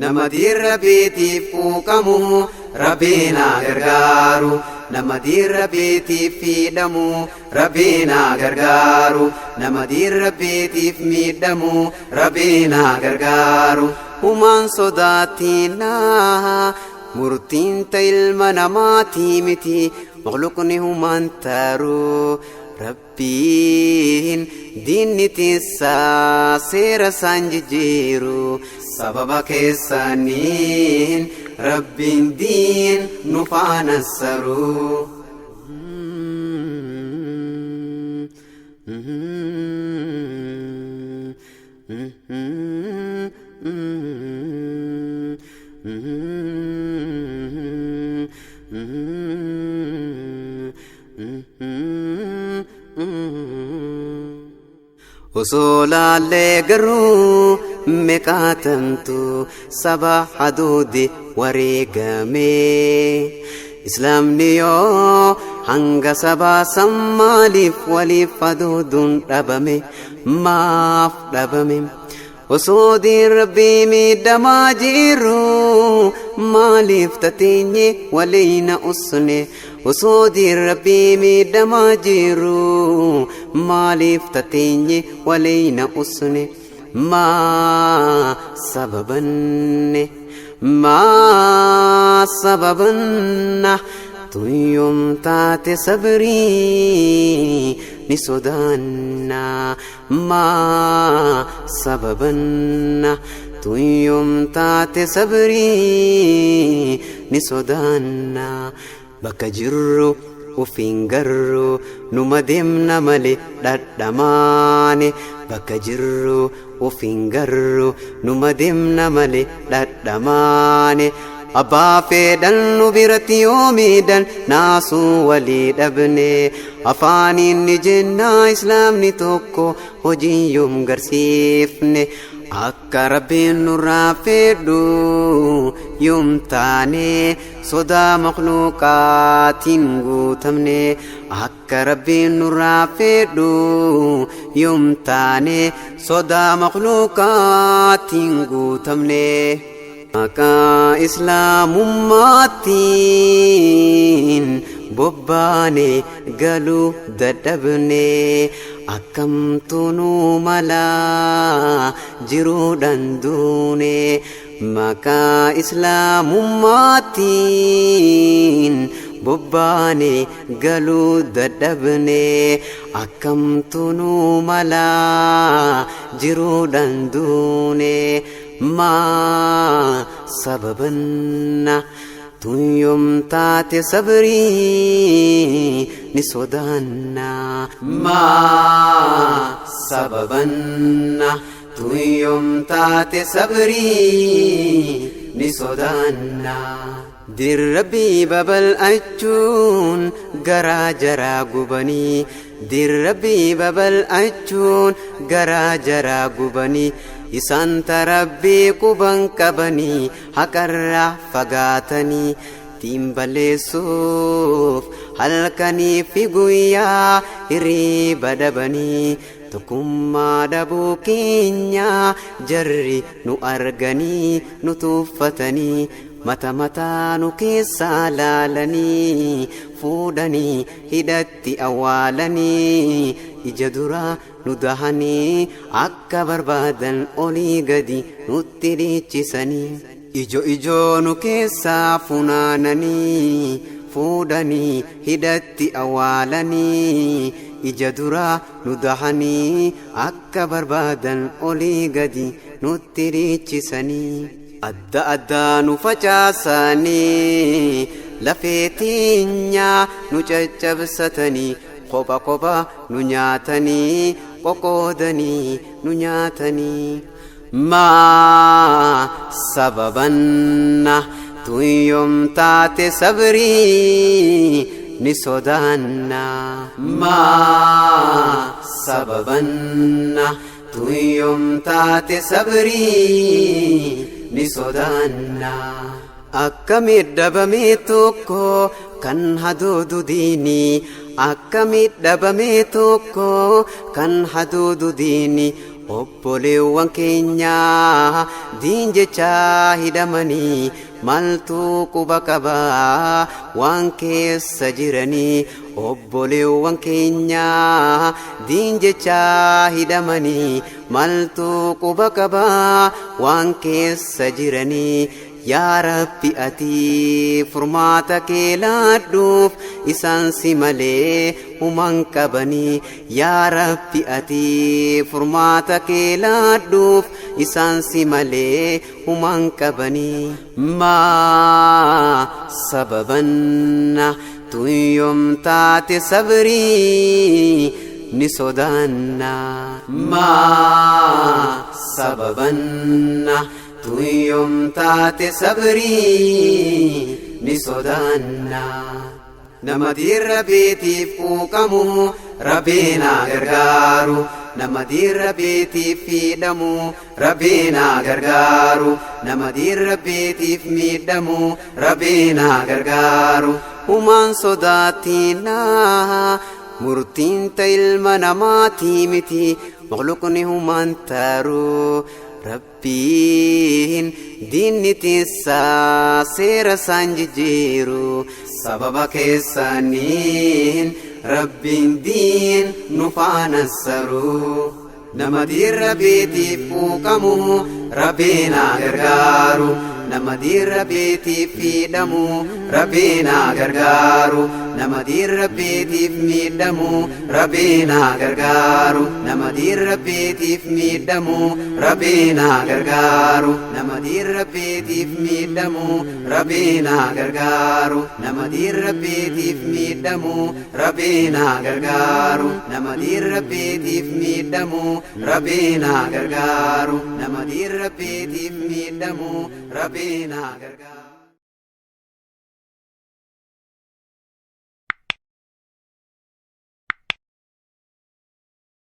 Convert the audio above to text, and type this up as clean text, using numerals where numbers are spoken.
nama diirra beetiif quuqamu rabbiina gargaaru nama diirra beetiif fiidhamu rabbiina gargaaru nama diirra beetiif miidhamu rabbiina gargaaru humaan sodaatina murtiin ta ilma namaatii miti makhluuqni humaan taaru rabbiin diinni tiisaa seera isaan jijjiiru sababa keessaniin rabbiin diin nu faana saru osoo laallee garuu meeqaatamtu saba haduudi wareegame islaamni yoo hanga sabaa san maaliif waliif haduuduun dhabame maaf dhabame osoo diin rabbii miidhamaa jiru maaliif tateenye waliina usne osoo diin rabbii miidhamaa jiru maaliif tateenye waliina usne maa sababanna tuyyum taate sabrii ni sodaanna maa sababanna tuyyum taate sabrii ni sodaanna bakka jirru ufiin garru numa deemna male dhadhamaane bakka jirru ufiin garru numa deemna male dhadhamaane abbaa fedhan nu biratti yoomiidhan naasuu walii dhabne afaaniin ni jennaa islaamni tokko hojii yoom garsiifne akka rabbiin nurraa fedhu yoom taane sodaa makhluuqaatiin guutamne akka rabbiin nurraa fedhu yoom taane sodaa makhluuqaatiin guutamne maqaa islaamummaatiin bobbaane galuu dadhabne akkamtu malaa jiruudhaan duune maqaa islaamummaatiin bobbaane galuu dadhabne akkamtu malaa jiruudhaan duune maa sababanna tuyyum taate sabrii ni sodaanna maa sababanna tuyyum taate sabrii ni sodaanna dirrabii babal'achuun garaa jaraa gubanii dirrabii babal'achuun garaa jaraa gubanii isaan tarabbii quban qabanii haqarraa fagaatanii tiin balleessuuf halkanii fi guyyaa hirriba dhabanii tokkummaa dhabuu keenya jarri nu arganii nu tuffatanii mataa nu keessaa laalanii fuudhanii hidhatti awwaalanii ija duraa nu dahanii akka barbaadan olii gadi nutti dhiichisanii ijoo nu keessaa funaananii fuudhanii hidhatti awwaalanii ija duraa nu dahanii akka barbaadan olii gadi nutti dhiichisanii adda addaa nu facaasanii lafee teenyaa nu caccabsatanii kopha kopha nu nyaatanii qoqoodanii nu nyaatanii maa sababanna tuyyum taate sabrii ni sodaanna maa sababanna tuyyum taate sabrii ni sodaanna akkamit dhabame tokko kan haduudu diinii akkamit dhabame tokko kan haduudu diinii obboleewwan keenya diin jechaa hidhamanii maltuu quba qabaa waan keessa jiranii obboleewwan keenya diin jechaa hidhamanii maltuu quba qabaa waan keessa jiranii yaa Rabbi ati furmaata kee laadhuuf isaan si malee human qabanii yaa Rabbi ati furmaata kee laadhuuf isaan si malee human qabanii maa sababanna tuyyoom taate sabrii ni sodaanna maa sababanna tuyyoom taate sabrii ni sodaanna nama diirra beetiif quuqamu Rabbiin gargaaru nama diirra beetiif miidhamu Rabbiin gargaaru nama diirra beetiif miidhamu Rabbiin gargaaru humaan sodaatina murtiin ta ilma namaatii miti makhluuqni humaan taaru Rabbiin diinni tiisaa seera isaan jijjiiru sababa keessaniin Rabbiin diin nu faanassaru nama diirra beetiif quuqamu Rabbiin gargaaru nama diirra beetiif miidhamu Rabbiin gargaaru nama diirra beetiif miidhamu Rabbiin gargaaru nama diirra beetiif miidhamu Rabbiin gargaaru nama diirra beetiif miidhamu Rabbiin gargaaru nama diirra beetiif miidhamu Rabbiin gargaaru nama diirra beetiif miidhamu Rabbiin gargaaru nama diirra beetiif miidhamu Rabbiin gargaaru